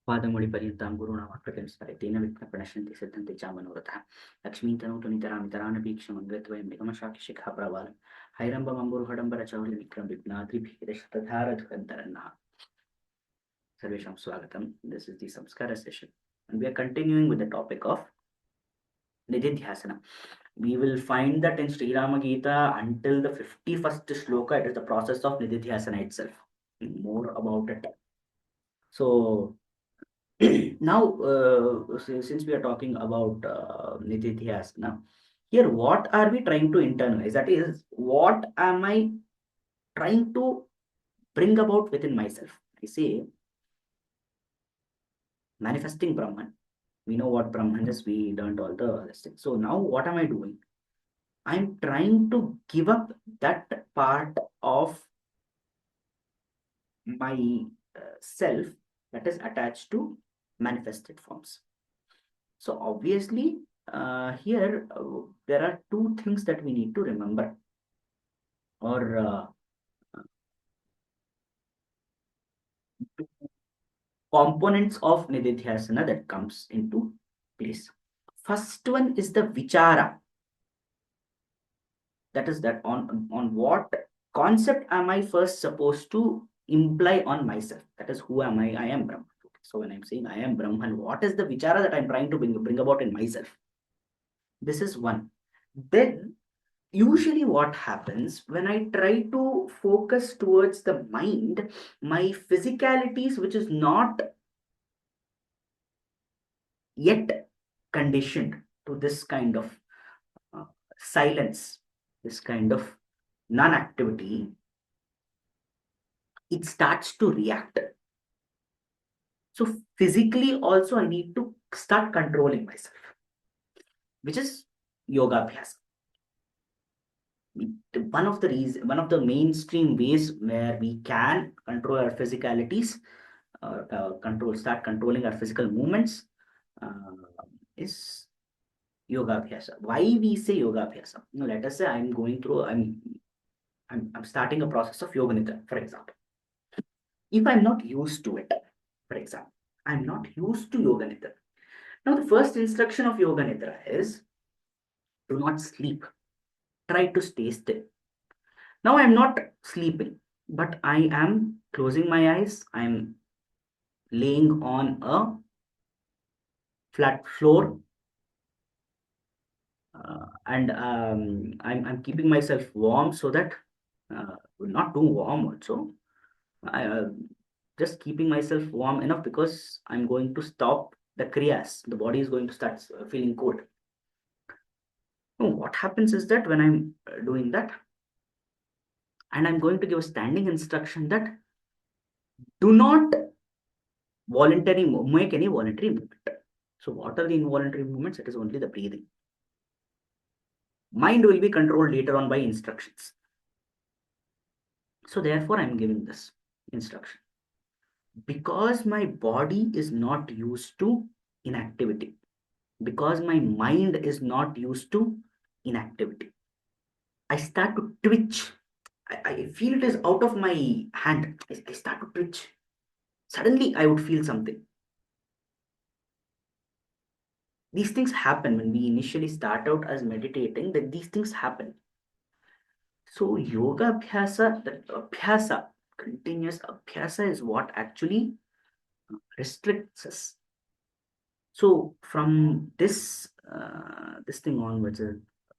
पादमौलिपर्यन्तां गुरूणामाकृतिं स्मरेतेन विघ्नप्रणश्यन्ति सिद्धन्ति च मनोरथः लक्ष्मीतनोतुनितरामितरानपीक्षमन्वित्वयं निगमशाखिशिखाप्रवालं हैरम्बमम्बुरुहडम्बरचौलिविक्रम विघ्नाद्रिभिरशतधारधुरन्तरन्नः सर्वेषां स्वागतं. This is the Saṃskāra session and we are continuing with the topic of Nididhyasana. We will find that in Sri Rama Gita until the 51st shloka it is the process of Nididhyasana itself. More about it. So now, since we are talking about Nididhyasana, here what are we trying to internalize? That is, what am I trying to bring about within myself? I say, manifesting Brahman. We know what Brahman is, we learned all the other things. So now what am I doing? I'm trying to give up that part of my self that is attached to manifested forms. So obviously, here there are two things that we need to remember, or two components of Nididhyasana that comes into place. First one is the vichara. That is that on what concept am I first supposed to imply on myself? That is, who am I? I am Brahman. So when I'm saying I am Brahman, what is the vichara that I'm trying to bring about in myself? This is one. Then usually what happens when I try to focus towards the mind, my physicalities, which is not yet conditioned to this kind of silence, this kind of non-activity, it starts to react. So physically also I need to start controlling myself, which is yoga abhyasa. One of the mainstream ways where we can control our physicalities, start controlling our physical movements, is yoga abhyasa. Why we say yoga abhyasa? Let us say I'm starting a process of yoga nidra, for example. If I'm not used to it, for example, I'm not used to yoga nidra. Now, the first instruction of yoga nidra is do not sleep. Try to stay still. Now, I'm not sleeping, but I am closing my eyes. I'm laying on a flat floor, and I'm keeping myself warm so that not too warm also. I just keeping myself warm enough because I'm going to stop the kriyas. The body is going to start feeling cold. Now, what happens is that when I'm doing that, and I'm going to give a standing instruction that do not make any voluntary movement. So what are the involuntary movements? It is only the breathing. Mind will be controlled later on by instructions. So therefore, I'm giving this instruction. Because my body is not used to inactivity, because my mind is not used to inactivity, I start to twitch. I feel it is out of my hand. I start to twitch. Suddenly, I would feel something. These things happen when we initially start out as meditating, that these things happen. So yoga abhyasa, the abhyasa, continuous abhyasa is what actually restricts us. So from this thing onwards,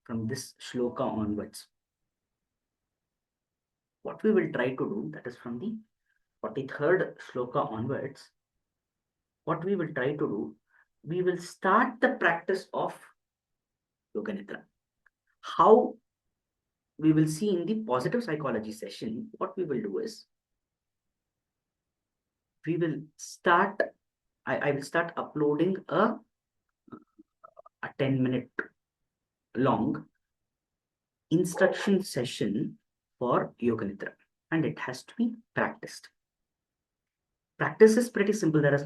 from this shloka onwards, what we will try to do, that is from the 43rd shloka onwards, what we will try to do, we will start the practice of yoga nidra. How we will see in the positive psychology session, what we will do is we will start, I will start uploading a 10-minute long instruction session for yoga nidra, and it has to be practiced. Practice is pretty simple. There is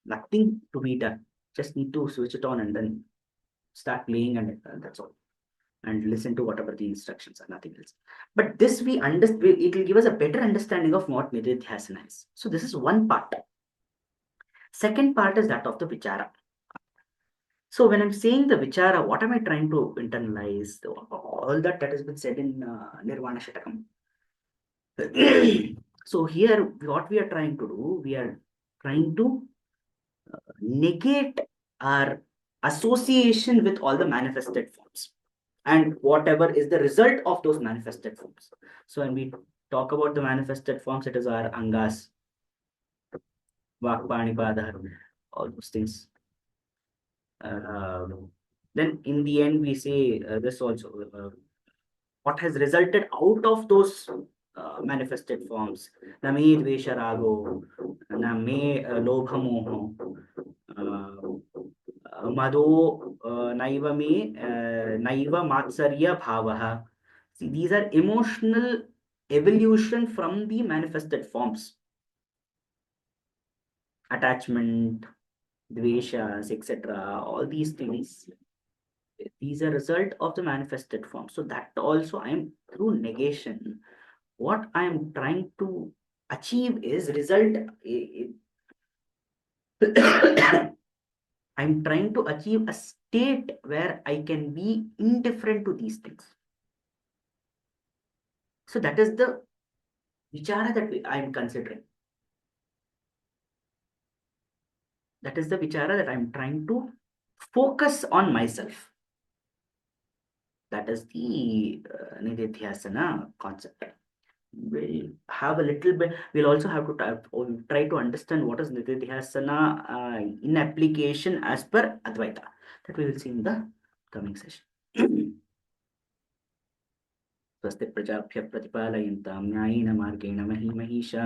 nothing to be done. Just need to switch it on and then start playing, and that's all. And listen to whatever the instructions are, nothing else. But this we understand, it will give us a better understanding of what Nididhyasana is. So this is one part. Second part is that of the vichara. So when I'm saying the vichara, what am I trying to internalize? All that has been said in Nirvana Shatakam. So here, what we are trying to do, we are trying to negate our association with all the manifested forms and whatever is the result of those manifested forms. So when we talk about the manifested forms, it is our angas, vak, pani, pada, all those things. Then in the end, we say this also. What has resulted out of those manifested forms. Na me dvesha rago, na me lobha moho, mado naiva me naiva matsarya bhavaha. See, these are emotional evolution from the manifested forms. Attachment, dveshas, etc. All these things, these are result of the manifested form. So that also I am through negation. What I am trying to achieve is result. I'm trying to achieve a state where I can be indifferent to these things. So that is the vichara that I am considering. That is the vichara that I'm trying to focus on myself. That is the nididhyasana concept. We'll have a little bit, we'll also have to try to understand what is nididhyasana in application as per Advaita. That we will see in the coming session. स्वस्ति प्रजाभ्यः प्रतिपालयन्तां न्यायेन मार्गेण महीमहीषा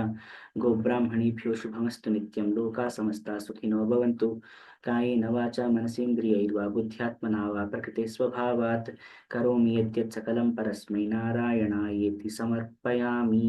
गोब्राह्मणेभ्यो शुभमस्तु नित्यं लोकाः समस्ताः सुखिनो भवन्तु कायेन वाचा मनसेन्द्रियैर्वा बुद्ध्यात्मना वा प्रकृते स्वभावात् करोमि यद्यत् सकलं परस्मै नारायणायेति समर्पयामि।